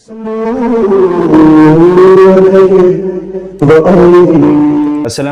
السلام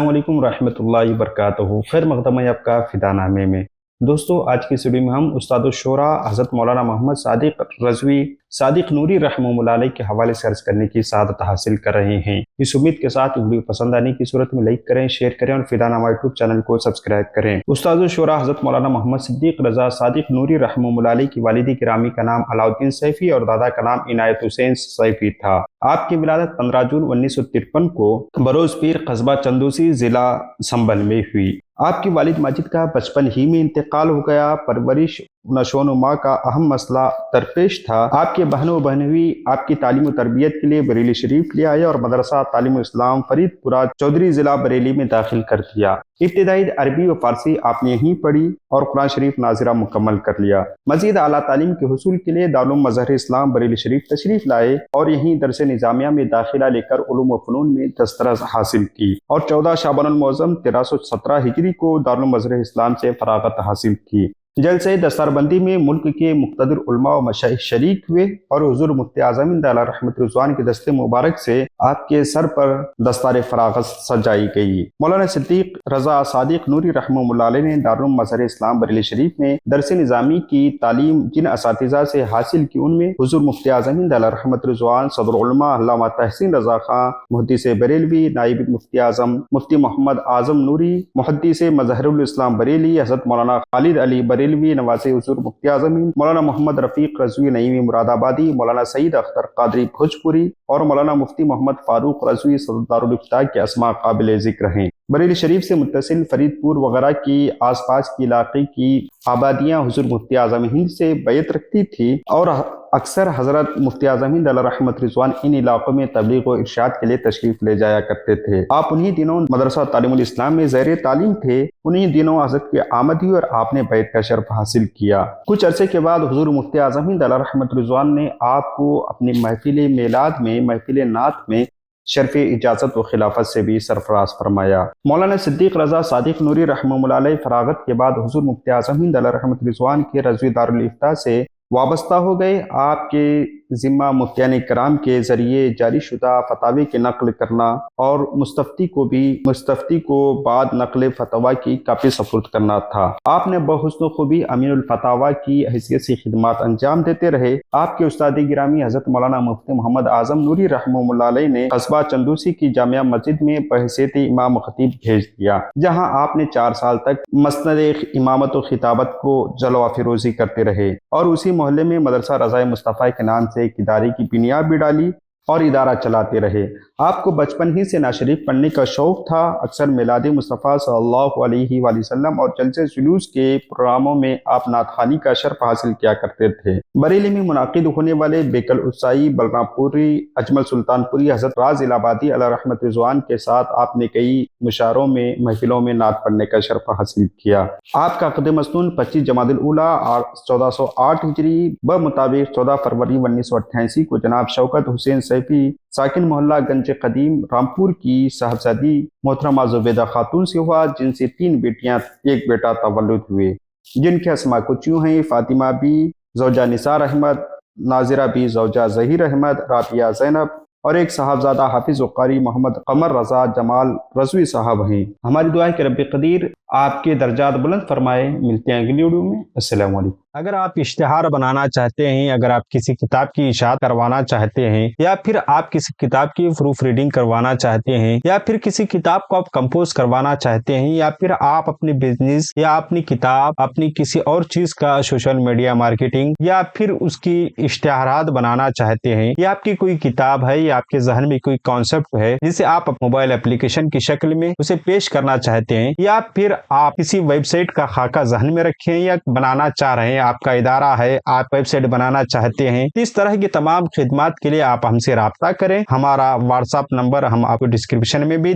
علیکم ورحمۃ اللہ وبرکاتہ۔ خیر مقدم ہے آپ کا فدا نامے میں۔ دوستو، آج کی اس ویڈیو میں ہم استاد الشورا حضرت مولانا محمد صادق رضوی صادق نوری رحمہ اللہ علیہ کے حوالے سے عرض کرنے کی سعادت حاصل کر رہے ہیں۔ اس امید کے ساتھ ویڈیو پسند آنے کی صورت میں لائک کریں، شیئر کریں اور فدا نامہ یوٹیوب چینل کو سبسکرائب کریں۔ استاد الشورا حضرت مولانا محمد صدیق رضا صادق نوری رحمہ اللہ علیہ کی والدی گرامی کا نام علاؤالدین سیفی اور دادا کا نام عنایت حسین سیفی تھا۔ آپ کی ولادت 15 جون 1953 کو بروز پیر قصبہ چندوسی ضلع سنبھل میں ہوئی۔ آپ کی والد ماجد کا بچپن ہی میں انتقال ہو گیا۔ پرورش نشو و نما کا اہم مسئلہ درپیش تھا۔ آپ کے بہنوں و بہنوئی آپ کی تعلیم و تربیت کے لیے بریلی شریف لے آئے اور مدرسہ تعلیم اسلام فرید پورہ چودھری ضلع بریلی میں داخل کر دیا۔ ابتدائی عربی و فارسی آپ نے یہیں پڑھی اور قرآن شریف ناظرہ مکمل کر لیا۔ مزید اعلیٰ تعلیم کے حصول کے لیے دارالعلوم مظہر اسلام بریلی شریف تشریف لائے اور یہیں درس نظامیہ میں داخلہ لے کر علوم و فنون میں دسترس حاصل کی اور 14 شعبان المعظم 1317 ہجری کو دارالعلوم مظہر اسلام سے فراغت حاصل کی۔ جلسہ دستار بندی میں ملک کے مقتدر علماء و مشائخ شریک ہوئے اور حضور مفتی اعظم علیہ رحمت رضوان کے دست مبارک سے آپ کے سر پر دستار فراغت سجائی گئی۔ مولانا صدیق رضا صادق نوری رحمہ اللہ علیہ نے دارالعلوم مظہر اسلام بریلی شریف میں درس نظامی کی تعلیم جن اساتذہ سے حاصل کی ان میں حضور مفتی اعظم علیہ رحمت رضوان، صدر العلماء علامہ تحسین رضا خان، محدث بریلوی، نائب مفتی اعظم مفتی محمد اعظم نوری، محدث مظہر الاسلام بریلی حضرت مولانا خالد علی بریلوی، نواز حضور مفتی اعظم، مولانا محمد رفیق رضوی نعیمی مراد آبادی، مولانا سعید اختر قادری بھوجپوری اور مولانا مفتی محمد فاروق رضوی صدر دارالافتاء کے اسماء قابل ذکر ہیں۔ بریلی شریف سے متصل فرید پور وغیرہ کی آس پاس کے علاقے کی آبادیاں حضور مفتی اعظم ہند سے بیعت رکھتی تھی اور اکثر حضرت مفتی اعظم ہند علیہ رحمت رضوان ان علاقوں میں تبلیغ و ارشاد کے لیے تشریف لے جایا کرتے تھے۔ آپ انہی دنوں مدرسہ تعلیم الاسلام میں زیر تعلیم تھے۔ انہی دنوں حضرت کی آمد ہوئی اور آپ نے بیعت کا شرف حاصل کیا۔ کچھ عرصے کے بعد حضور مفتی اعظم ہند علیہ رحمت رضوان نے آپ کو اپنی محفل میلاد میں، محفل نعت میں شرف اجازت و خلافت سے بھی سرفراز فرمایا۔ مولانا صدیق رضا صادق نوری رحمہ اللہ علیہ فراغت کے بعد حضور مفتی اعظم ہند علیہ رحمت رضوان کے رضوی دارالافتاء سے وابستہ ہو گئے۔ آپ کے ذمہ مفتیان کرام کے ذریعے جاری شدہ فتاوی کی نقل کرنا اور مستفتی کو بعد نقل فتوا کی کاپی سپرد کرنا تھا۔ آپ نے بحسن و خوبی امین الفتاوی کی حیثیت سے خدمات انجام دیتے رہے۔ آپ کے استاد گرامی حضرت مولانا مفتی محمد اعظم نوری رحمہ اللہ علیہ نے قصبہ چندوسی کی جامعہ مسجد میں بحیثیت امام و خطیب بھیج دیا، جہاں آپ نے 4 سال تک مسند امامت و خطابت کو جلوہ فروزی کرتے رہے اور اسی محلے میں مدرسہ رضائے مصطفیٰ کے نام سے ایک ادارے کی بنیاد بھی ڈالی اور ادارہ چلاتے رہے۔ آپ کو بچپن ہی سے نعت شریف پڑھنے کا شوق تھا۔ اکثر میلاد مصطفیٰ صلی اللہ علیہ وآلہ وسلم اور جلسے جلوس کے پروگراموں میں آپ نعت خوانی کا شرف حاصل کیا کرتے تھے۔ بریلی میں منعقد ہونے والے بیکل عیسائی، بلرام پوری، اجمل سلطان پوری، حضرت راز الہآبادی علیہ رحمت رضوان کے ساتھ آپ نے کئی مشاعروں میں، محفلوں میں نعت پڑھنے کا شرف حاصل کیا۔ آپ کا عقد مسنون 25 جمادی الاولیٰ 1408 ہجری بمطابق 14 فروری 1988 کو جناب شوکت حسین سیفی ساکن محلہ گنج قدیم رامپور کی صاحبزادی محترمہ زبیدہ خاتون سے ہوا، جن سے 3 بیٹیاں 1 بیٹا تولد ہوئے، جن کے اسماء کچھ یوں ہیں: فاطمہ بی زوجہ نثار احمد، ناظرہ بی زوجہ ظہیر احمد، رابعہ زینب اور ایک صاحبزادہ حافظ و قاری محمد قمر رضا جمال رضوی صاحب ہیں۔ ہماری دعا ہے کہ رب قدیر آپ کے درجات بلند فرمائے۔ ملتے ہیں اگلی ویڈیو میں۔ السلام علیکم۔ اگر آپ اشتہار بنانا چاہتے ہیں، اگر آپ کسی کتاب کی اشاعت کروانا چاہتے ہیں، یا پھر آپ کسی کتاب کی پروف ریڈنگ کروانا چاہتے ہیں، یا پھر کسی کتاب کو آپ کمپوز کروانا چاہتے ہیں، یا پھر آپ اپنے بزنس یا اپنی کتاب، اپنی کسی اور چیز کا سوشل میڈیا مارکیٹنگ یا پھر اس کی اشتہارات بنانا چاہتے ہیں، یا آپ کی کوئی کتاب ہے یا آپ کے ذہن میں کوئی کانسیپٹ ہے جسے آپ موبائل اپلیکیشن کی شکل میں اسے پیش کرنا چاہتے ہیں، یا پھر آپ کسی ویب سائٹ کا خاکہ ذہن میں رکھیں یا بنانا چاہ رہے ہیں، آپ کا ادارہ ہے، آپ ویب سائٹ بنانا چاہتے ہیں، اس طرح کی تمام خدمات کے لیے آپ ہم سے رابطہ کریں۔ ہمارا واٹس ایپ نمبر ہم آپ کو ڈسکرپشن میں بھی